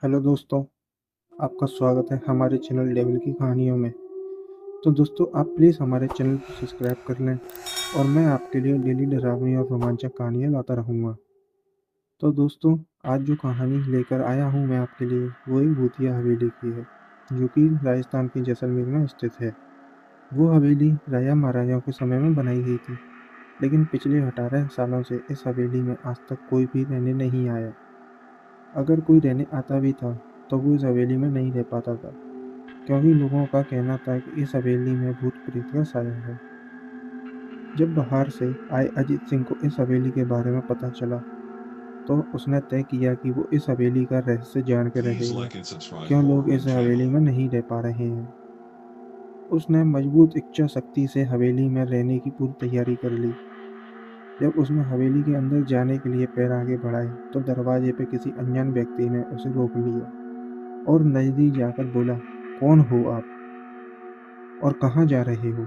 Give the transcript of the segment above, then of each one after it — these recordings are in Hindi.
हेलो दोस्तों, आपका स्वागत है हमारे चैनल डेविल की कहानियों में। तो दोस्तों, आप प्लीज़ हमारे चैनल को सब्सक्राइब कर लें और मैं आपके लिए डेली डरावनी और रोमांचक कहानियाँ लाता रहूँगा। तो दोस्तों, आज जो कहानी लेकर आया हूँ मैं आपके लिए वो एक भूतिया हवेली की है, जो कि राजस्थान के जैसलमेर में स्थित है। वो हवेली राजा महाराजाओं के समय में बनाई गई थी, लेकिन पिछले 18 सालों से इस हवेली में आज तक कोई भी रहने नहीं आया। अगर कोई रहने आता भी था, तो वो इस हवेली में नहीं रह पाता था, क्योंकि लोगों का कहना था कि इस हवेली में भूत प्रेत का साया है। जब बाहर से आए अजीत सिंह को इस हवेली के बारे में पता चला, तो उसने तय किया कि वो इस हवेली का रहस्य जान के Please रहेगा। like and subscribe क्यों for लोग our इस own हवेली channel. में नहीं रह पा रहे हैं। उसने मजबूत इच्छा शक्ति से हवेली में रहने की पूरी तैयारी कर ली। जब उसने हवेली के अंदर जाने के लिए पैर आगे बढ़ाए, तो दरवाजे पे किसी अनजान व्यक्ति ने उसे रोक लिया और नजदीक जाकर बोला, कौन हो आप और कहाँ जा रहे हो।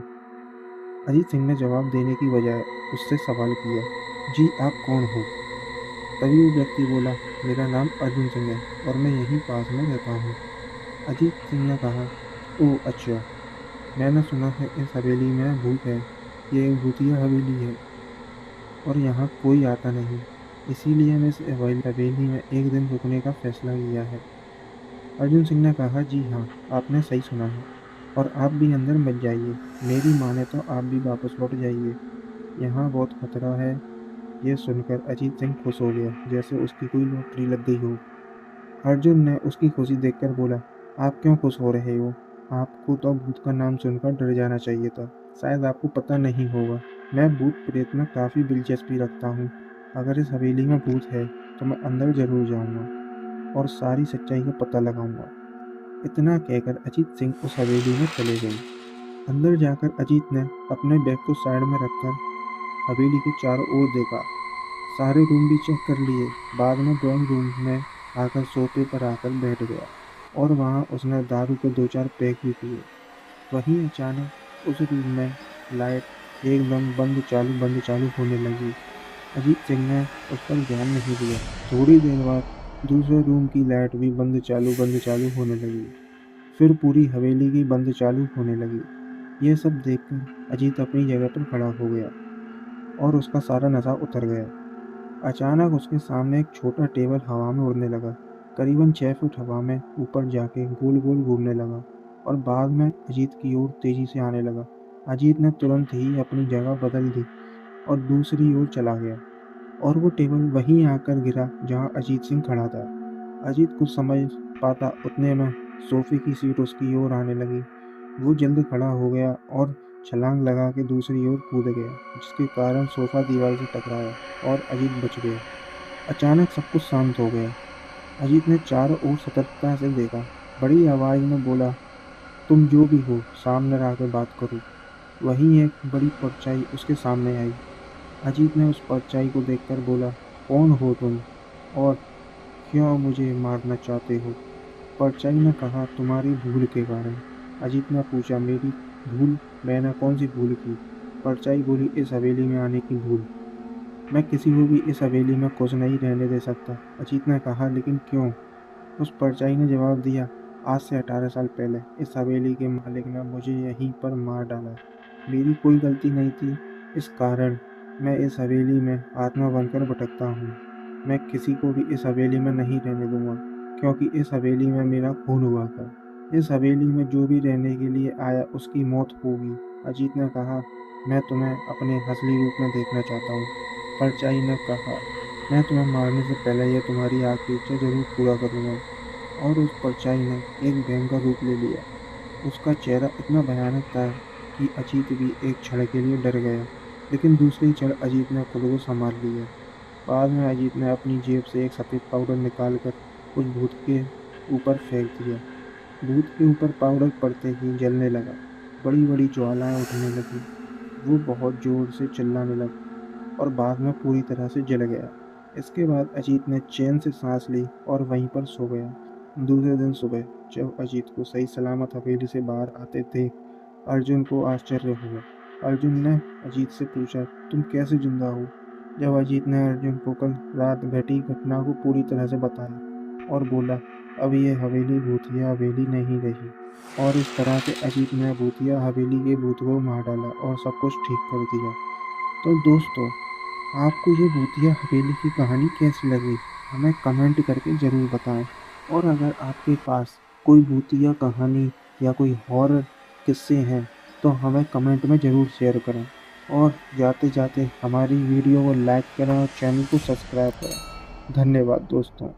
अजीत सिंह ने जवाब देने की बजाय उससे सवाल किया, जी आप कौन हो। तभी वो व्यक्ति बोला, मेरा नाम अर्जुन सिंह है और मैं यहीं पास में रहता हूँ। अजीत सिंह ने कहा, ओह अच्छा, मैंने सुना है इस हवेली में भूत है। ये एक भूतिया हवेली है और यहाँ कोई आता नहीं। इसीलिए मैं इस हवेली में एक दिन रुकने का फैसला किया है। अर्जुन सिंह ने कहा, जी हाँ, आपने सही सुना है और आप भी अंदर मत जाइए। मेरी माने तो आप भी वापस लौट जाइए। यहाँ बहुत खतरा है। ये सुनकर अजीत सिंह खुश हो गया, जैसे उसकी कोई लॉटरी लग गई हो। अर्जुन ने उसकी खुशी देखकर बोला, आप क्यों खुश हो रहे हो। आपको तो भूत का नाम सुनकर डर जाना चाहिए था। शायद आपको पता नहीं होगा, मैं भूत प्रेत में काफ़ी दिलचस्पी रखता हूँ। अगर इस हवेली में भूत है तो मैं अंदर जरूर जाऊँगा और सारी सच्चाई का पता लगाऊंगा। इतना कहकर अजीत सिंह उस हवेली में चले गए। अंदर जाकर अजीत ने अपने बैग को साइड में रखकर हवेली के चारों ओर देखा। सारे रूम भी चेक कर लिए। बाद में ड्राइंग रूम में आकर सोफे पर आकर बैठ गया और वहां उसने दारू के दो चार पैक भी पिए। वहीं अचानक उस रूम में लाइट एकदम बंद चालू होने लगी। अजीत सिंह ने उस पर ध्यान नहीं दिया। थोड़ी देर बाद दूसरे रूम की लाइट भी बंद चालू होने लगी। फिर पूरी हवेली की बंद चालू होने लगी। ये सब देखकर अजीत अपनी जगह पर खड़ा हो गया और उसका सारा नशा उतर गया। अचानक उसके सामने एक छोटा टेबल हवा में उड़ने लगा। करीबन 6 फुट हवा में ऊपर जाके गोल गोल घूमने लगा और बाद में अजीत की ओर तेजी से आने लगा। अजीत ने तुरंत ही अपनी जगह बदल दी और दूसरी ओर चला गया और वो टेबल वहीं आकर गिरा जहां अजीत सिंह खड़ा था। अजीत कुछ समझ पाता उतने में सोफे की सीट उसकी ओर आने लगी। वो जल्द खड़ा हो गया और छलांग लगा के दूसरी ओर कूद गया, जिसके कारण सोफा दीवार से टकराया और अजीत बच गया। अचानक सब कुछ शांत हो गया। अजीत ने चारों ओर सतर्कता से देखा। बड़ी आवाज में बोला, तुम जो भी हो सामने आकर बात करो। वहीं एक बड़ी परछाई उसके सामने आई। अजीत ने उस परछाई को देखकर बोला, कौन हो तुम और क्यों मुझे मारना चाहते हो। परछाई ने कहा, तुम्हारी भूल के कारण। अजीत ने पूछा, मेरी भूल। मैंने कौन सी भूल की। परछाई बोली, इस हवेली में आने की भूल। मैं किसी को भी इस हवेली में खुश नहीं रहने दे सकता। अजीत ने कहा, लेकिन क्यों। उस परछाई ने जवाब दिया, आज से 18 साल पहले इस हवेली के मालिक ने मुझे यहीं पर मार डाला। मेरी कोई गलती नहीं थी। इस कारण मैं इस हवेली में आत्मा बनकर भटकता हूँ। मैं किसी को भी इस हवेली में नहीं रहने दूंगा, क्योंकि इस हवेली में मेरा खून हुआ था। इस हवेली में जो भी रहने के लिए आया उसकी मौत होगी। अजीत ने कहा, मैं तुम्हें अपने असली रूप में देखना चाहता हूँ। परछाई ने कहा, मैं तुम्हें मारने से पहले यह तुम्हारी आखिरी इच्छा जरूर पूरा करूंगा। और उस परछाई ने एक भयंकर रूप ले लिया। उसका चेहरा इतना भयानक था कि अजीत भी एक क्षण के लिए डर गया, लेकिन दूसरे क्षण अजीत ने खुद को संभाल लिया। बाद में अजीत ने अपनी जेब से एक सफेद पाउडर निकालकर उस भूत के ऊपर फेंक दिया। भूत के ऊपर पाउडर पड़ते ही जलने लगा। बड़ी बड़ी ज्वालाएं उठने लगी। वो बहुत जोर से चिल्लाने लगा और बाद में पूरी तरह से जल गया। इसके बाद अजीत ने चैन से सांस ली और वहीं पर सो गया। दूसरे दिन सुबह जब अजीत को सही सलामत हवेली से बाहर आते देख अर्जुन को आश्चर्य हुआ। अर्जुन ने अजीत से पूछा, तुम कैसे जिंदा हो। जब अजीत ने अर्जुन को कल रात घटी घटना को पूरी तरह से बताया, और बोला, अब ये हवेली भूतिया हवेली नहीं रही। और इस तरह से अजीत ने भूतिया हवेली के भूत को मार डाला और सब कुछ ठीक कर दिया। तो दोस्तों, आपको ये भूतिया हवेली की कहानी कैसी लगी, हमें कमेंट करके ज़रूर बताएं। और अगर आपके पास कोई भूतिया कहानी या कोई हॉरर किस्से हैं तो हमें कमेंट में ज़रूर शेयर करें। और जाते जाते हमारी वीडियो को लाइक करें और चैनल को सब्सक्राइब करें। धन्यवाद दोस्तों।